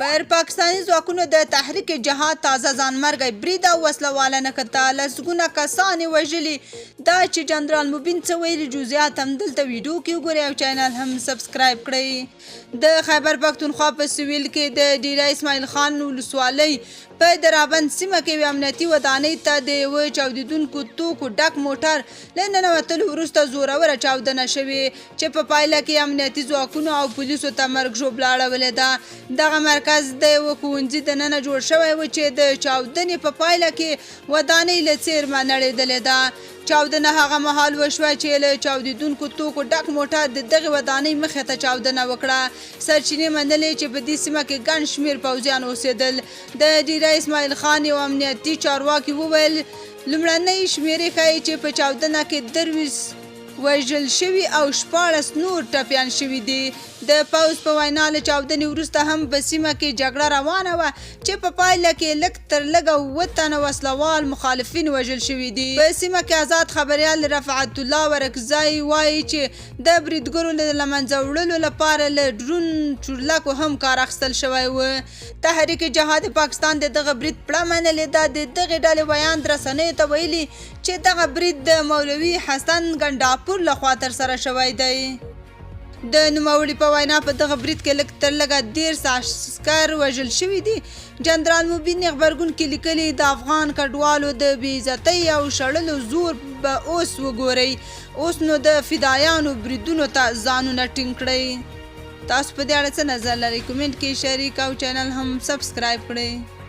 پر پاکستاني ځواکونو د تحریک جهاد تازه ځانمرګی برید او وسله واله نښته، لسګونه کسان یې وژلي. دا چې جنرال مبین څه ویلي جزئیات هم دلته ویډیو کې وګورئ او چینل هم سبسکرایب کړئ. د خیبر پښتونخوا په سویل کې د ډیره اسماعیل خان ولسوالۍ په درابند سیمه کې یوې امنیتي ودانۍ ته د یوه چاودېدونکو توکو ډک موټر له ننوتلو وروسته زوروره چاودنه شوې چې په پایله کې امنیتي ځواکونو او پولیسو ته مرګ ژوبله اړولې ده. دغه مرکز د یوه ښوونځي دننه جوړ شوی و چې د چاودنې په پایله کې ودانۍ له څیرمه نړېدلې ده. چاودنه هغه مهال وشوه چې له چاودېدونکو توکو ډک موټر د دغې ودانۍ مخې ته چاودنه وکړه. سرچینې منلې چې په دې سیمه کې ګڼ شمېر پوځیان اوسېدل. د ډیره اسماعیل خان یو امنیتي چارواکي وویل لومړنۍ شمېرې ښایي چې په چاودنه کې 23 وژل شوي او 14 نور ټپیان شوي دي. د پوځ په وینا له چاودنې وروسته هم په سیمه کې جګړه روانه وه چې په پایله کې لږ تر لږه 7 تنه وسلوال مخالفین وژل شوي دي. په سیمه کې آزاد خبریال رفعت الله ورکزی وایي چې د بریدګرو له منځه وړلو لپاره له ډرون چورلکو هم کار اخیستل شوی و. تحریک جهاد پاکستان د دغه برید پړه منلې ده. د دغې ډلې ویاند رسنیو ته ویلي چې دغه برید د مولوي حسن ګنډاپور لخوا ترسره شوی دی. د نوموړي په وینا په دغه برید کې لږ تر لږه 13 عسکر وژل شوي دي. جنرال مبین غبرګون کې لیکلي د افغان کډوالو د بې عزتۍ او شړلو زور به اوس وګورئ. اوس نو د فدایانو بریدونو ته ځانونه ټینګ کړئ. تاسو په دې اړه څه نظر لرئ؟ کومنټ کې شریک او چینل هم سبسکرایب کړئ.